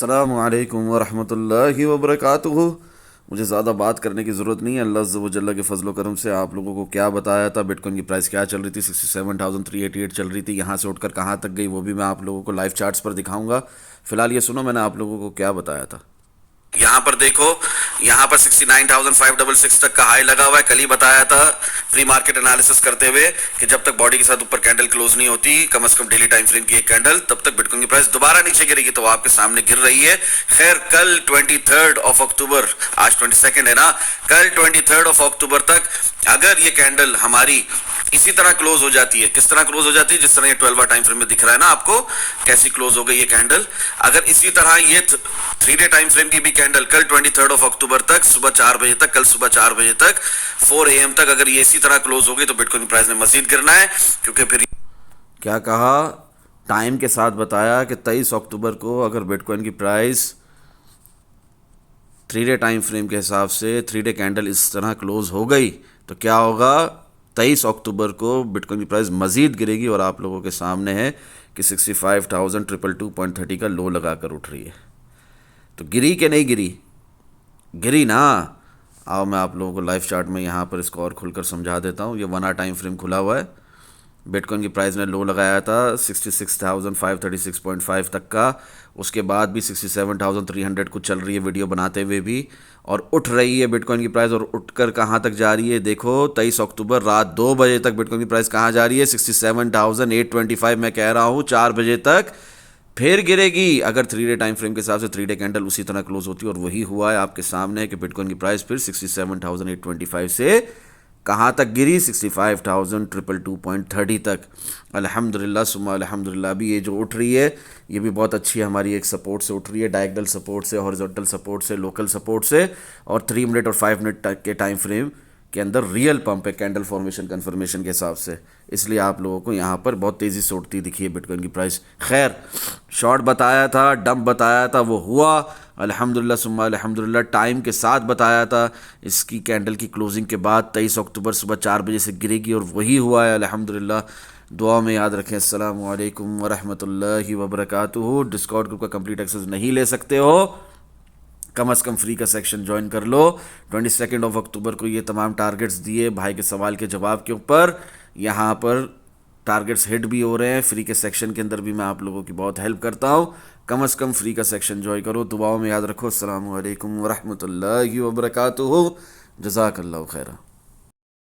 अस्सलामु अलैकुम वरहमतुल्लाहि वबरकातुहू। मुझे ज़्यादा बात करने की ज़रूरत नहीं है। अल्लाह अज़्ज़ व जल्ल के फजल करम से आप लोगों को क्या बताया था, बिटकॉइन की प्राइस क्या चल रही थी, 67,388 चल रही थी। यहाँ से उठकर कहाँ तक गई वो भी मैं आप लोगों को लाइव चार्ट्स पर दिखाऊंगा। फ़िलहाल ये सुनो मैंने आप लोगों को क्या बताया था। यहाँ पर देखो, यहाँ पर 69,566 तक का हाई लगा हुआ है। कल ही बताया था प्री मार्केट एनालिसिस करते हुए कि जब तक बॉडी के साथ ऊपर कैंडल क्लोज नहीं होती, कम से कम डेली टाइम फ्रेम की एक कैंडल, तब तक बिटकॉइन की प्राइस दोबारा नीचे गिरेगी। तो आपके सामने गिर रही है। खैर कल 23 अक्टूबर, आज 22 है ना, कल 23 अक्टूबर तक अगर ये कैंडल हमारी इसी तरह क्लोज हो जाती है, किस तरह क्लोज हो जाती है, जिस तरह ये 12 टाइम फ्रेम में दिख रहा है ना आपको कैसी क्लोज हो गई ये कैंडल, अगर इसी तरह ये 3 डे टाइम फ्रेम की भी कैंडल कल 23 अक्टूबर तक सुबह 4 बजे तक, कल सुबह 4 बजे तक 4 AM तक अगर ये इसी तरह क्लोज हो गई तो बिटकॉइन प्राइस में मजीद गिरना है। क्योंकि फिर क्या कहा, टाइम के साथ बताया कि 23 अक्टूबर को अगर बिटकॉइन की प्राइस 3 डे टाइम फ्रेम के हिसाब से 3 डे कैंडल इस तरह क्लोज हो गई तो क्या होगा, 23 अक्टूबर को बिटकॉइन की प्राइस मज़ीद गिरेगी। और आप लोगों के सामने है कि 65,222.30 का लो लगा कर उठ रही है। तो गिरी कि नहीं गिरी? गिरी ना। आओ मैं आप लोगों को लाइव चार्ट में यहाँ पर इसको और खुलकर समझा देता हूँ। ये 1 आवर टाइम फ्रेम खुला हुआ है। बिटकॉइन की प्राइस ने लो लगाया था 66,536.5 तक का। उसके बाद भी 67,300 कुछ चल रही है वीडियो बनाते हुए भी, और उठ रही है बिटकॉइन की प्राइस। और उठकर कहाँ तक जा रही है देखो, 23 अक्टूबर रात 2 बजे तक बिटकॉइन की प्राइस कहाँ जा रही है, 67,825। मैं कह रहा हूँ 4 बजे तक फिर गिरेगी अगर 3 डे टाइम फ्रेम के हिसाब से 3 डे कैंडल उसी तरह क्लोज होती है। और वही हुआ है आपके सामने कि बिटकॉइन की प्राइस फिर 67,825 से कहाँ तक गिरी, 65,222.30 तक। अल्हम्दुलिल्लाह सुम्मा अल्हम्दुलिल्लाह। भी ये जो उठ रही है ये भी बहुत अच्छी है, हमारी एक सपोर्ट से उठ रही है, डायगोनल सपोर्ट से, हॉरिजॉन्टल सपोर्ट से, लोकल सपोर्ट से, और 3 मिनट और 5 मिनट तक के टाइम फ्रेम के अंदर रियल पंप है कैंडल फॉर्मेशन कन्फर्मेशन के हिसाब से। इसलिए आप लोगों को यहाँ पर बहुत तेज़ी से उठती दिखी है बिटकॉइन की प्राइस। खैर शॉर्ट बताया था, डंप बताया था, वो हुआ अल्हम्दुलिल्लाह सुम्मा अल्हम्दुलिल्लाह। टाइम के साथ बताया था इसकी कैंडल की क्लोजिंग के बाद 23 अक्टूबर सुबह 4 बजे से गिरेगी, और वही हुआ है अल्हम्दुलिल्लाह। दुआ में याद रखें। अस्सलामु अलैकुम वरहमतुल्लाहि वबरकातुहू। डिस्कॉर्ड ग्रुप का कंप्लीट एक्सेस नहीं ले सकते हो, कम से कम फ्री का सेक्शन ज्वाइन कर लो। 22 अक्टूबर को ये तमाम टारगेट्स दिए भाई के सवाल के जवाब के ऊपर। यहाँ पर टारगेट्स हिट भी हो रहे हैं। फ्री के सेक्शन के अंदर भी मैं आप लोगों की बहुत हेल्प करता हूँ। कम से कम फ्री का सेक्शन ज्वाइन करो। दुआओं में याद रखो। अस्सलामु अलैकुम वरहमतुल्लाहि वबरकातुहू। जज़ाकल्लाहु खैरा।